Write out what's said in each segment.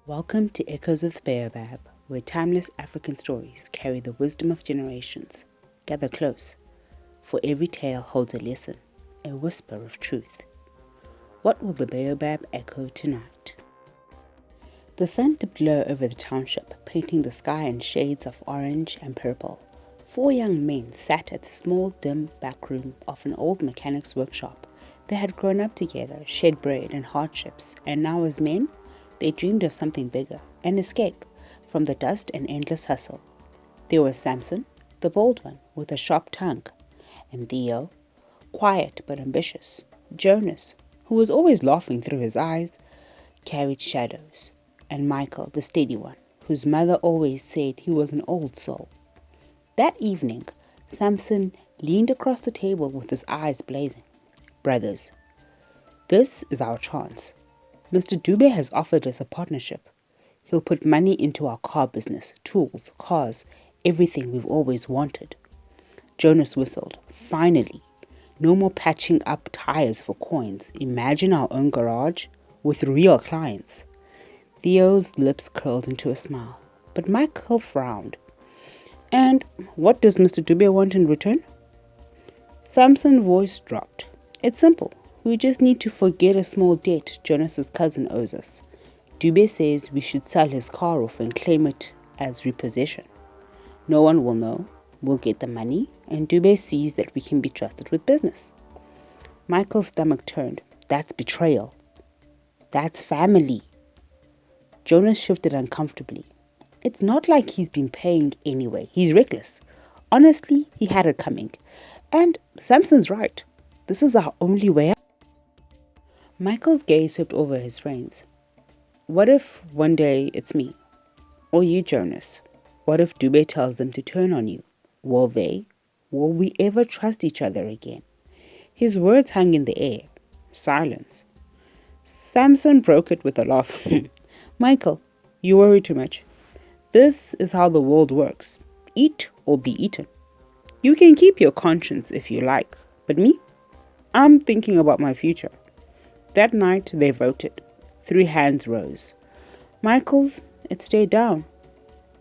Welcome to Echoes of the Baobab, where timeless African stories carry the wisdom of generations. Gather close, for every tale holds a lesson, a whisper of truth. What will the Baobab echo tonight? The sun dipped low over the township, painting the sky in shades of orange and purple. 4 young men sat at the small, dim back room of an old mechanic's workshop. They had grown up together, shared bread and hardships, and now as men, they dreamed of something bigger, an escape from the dust and endless hustle. There was Samson, the bold one, with a sharp tongue, and Theo, quiet but ambitious. Jonas, who was always laughing through his eyes, carried shadows, and Michael, the steady one, whose mother always said he was an old soul. That evening, Samson leaned across the table with his eyes blazing. "Brothers, this is our chance. Mr. Dube has offered us a partnership. He'll put money into our car business, tools, cars, everything we've always wanted." Jonas whistled. Finally, no more patching up tires for coins. Imagine our own garage with real clients. Theo's lips curled into a smile, but Michael frowned. "And what does Mr. Dube want in return?" Samson's voice dropped. "It's simple. We just need to forget a small debt Jonas's cousin owes us. Dube says we should sell his car off and claim it as repossession. No one will know. We'll get the money, and Dube sees that we can be trusted with business." Michael's stomach turned. "That's betrayal. That's family." Jonas shifted uncomfortably. "It's not like he's been paying anyway. He's reckless. Honestly, he had it coming. And Samson's right. This is our only way out." Michael's gaze swept over his friends. "What if one day it's me? Or you, Jonas? What if Dube tells them to turn on you? Will we ever trust each other again?" His words hung in the air. Silence. Samson broke it with a laugh. "Michael, you worry too much. This is how the world works. Eat or be eaten. You can keep your conscience if you like, but me? I'm thinking about my future." That night they voted. 3 hands rose. Michael's, it stayed down.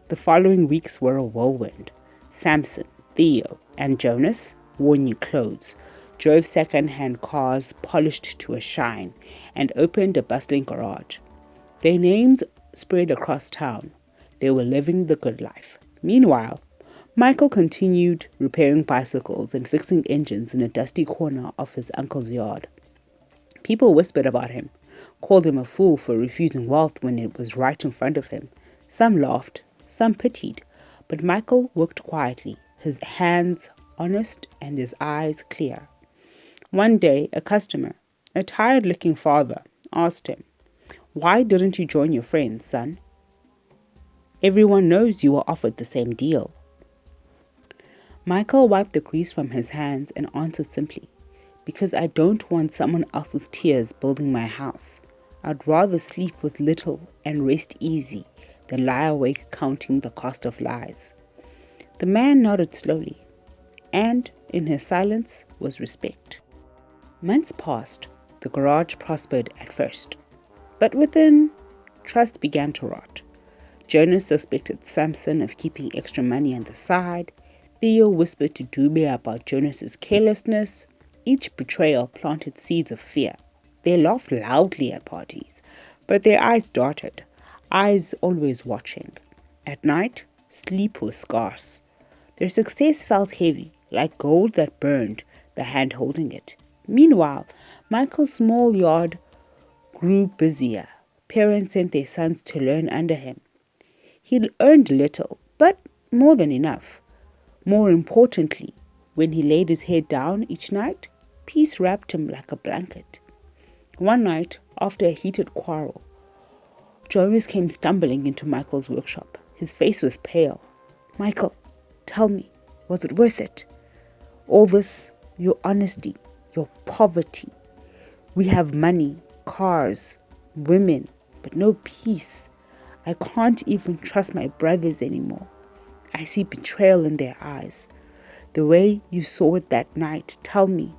The following weeks were a whirlwind. Samson, Theo, and Jonas wore new clothes, drove second-hand cars polished to a shine, and opened a bustling garage. Their names spread across town. They were living the good life. Meanwhile, Michael continued repairing bicycles and fixing engines in a dusty corner of his uncle's yard. People whispered about him, called him a fool for refusing wealth when it was right in front of him. Some laughed, some pitied, but Michael worked quietly, his hands honest and his eyes clear. One day, a customer, a tired-looking father, asked him, "Why didn't you join your friends, son? Everyone knows you were offered the same deal." Michael wiped the grease from his hands and answered simply, "Because I don't want someone else's tears building my house. I'd rather sleep with little and rest easy than lie awake counting the cost of lies." The man nodded slowly, and in his silence was respect. Months passed. The garage prospered at first, but within, trust began to rot. Jonas suspected Samson of keeping extra money on the side. Theo whispered to Dube about Jonas's carelessness. Each betrayal planted seeds of fear. They laughed loudly at parties, but their eyes darted, eyes always watching. At night, sleep was scarce. Their success felt heavy, like gold that burned, the hand holding it. Meanwhile, Michael's small yard grew busier. Parents sent their sons to learn under him. He earned little, but more than enough. More importantly, when he laid his head down each night, peace wrapped him like a blanket. One night, after a heated quarrel, Jonas came stumbling into Michael's workshop. His face was pale. "Michael, tell me, was it worth it? All this, your honesty, your poverty. We have money, cars, women, but no peace. I can't even trust my brothers anymore. I see betrayal in their eyes. The way you saw it that night, tell me,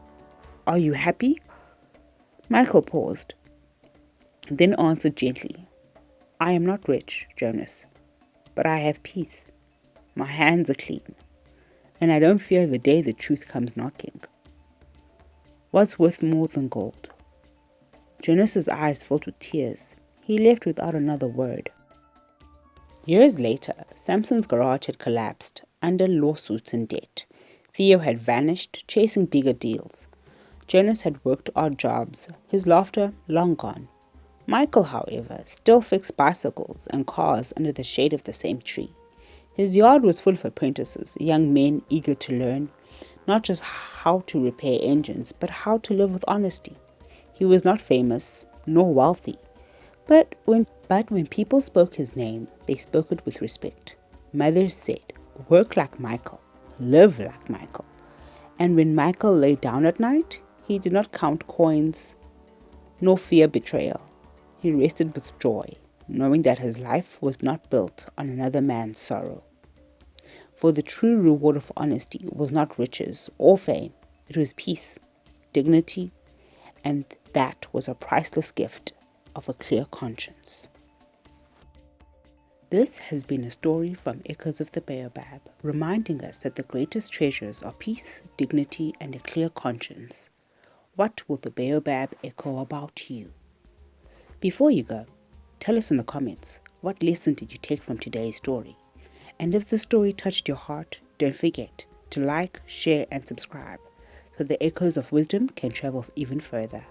are you happy?" Michael paused, then answered gently, I am not rich, Jonas, but I have peace. My hands are clean, and I don't fear the day the truth comes knocking. What's worth more than gold? Jonas's eyes filled with tears. He left without another word. Years later, Samson's garage had collapsed under lawsuits and debt. Theo had vanished, chasing bigger deals. Jonas had worked odd jobs, his laughter long gone. Michael, however, still fixed bicycles and cars under the shade of the same tree. His yard was full of apprentices, young men eager to learn, not just how to repair engines, but how to live with honesty. He was not famous, nor wealthy, but when people spoke his name, they spoke it with respect. Mothers said, "Work like Michael, live like Michael." And when Michael lay down at night, he did not count coins nor fear betrayal. He rested with joy, knowing that his life was not built on another man's sorrow. For the true reward of honesty was not riches or fame, it was peace, dignity, and that was a priceless gift of a clear conscience. This has been a story from Echoes of the Baobab, reminding us that the greatest treasures are peace, dignity, and a clear conscience. What will the Baobab echo about you? Before you go, tell us in the comments, what lesson did you take from today's story? And if the story touched your heart, don't forget to like, share, and subscribe so the echoes of wisdom can travel even further.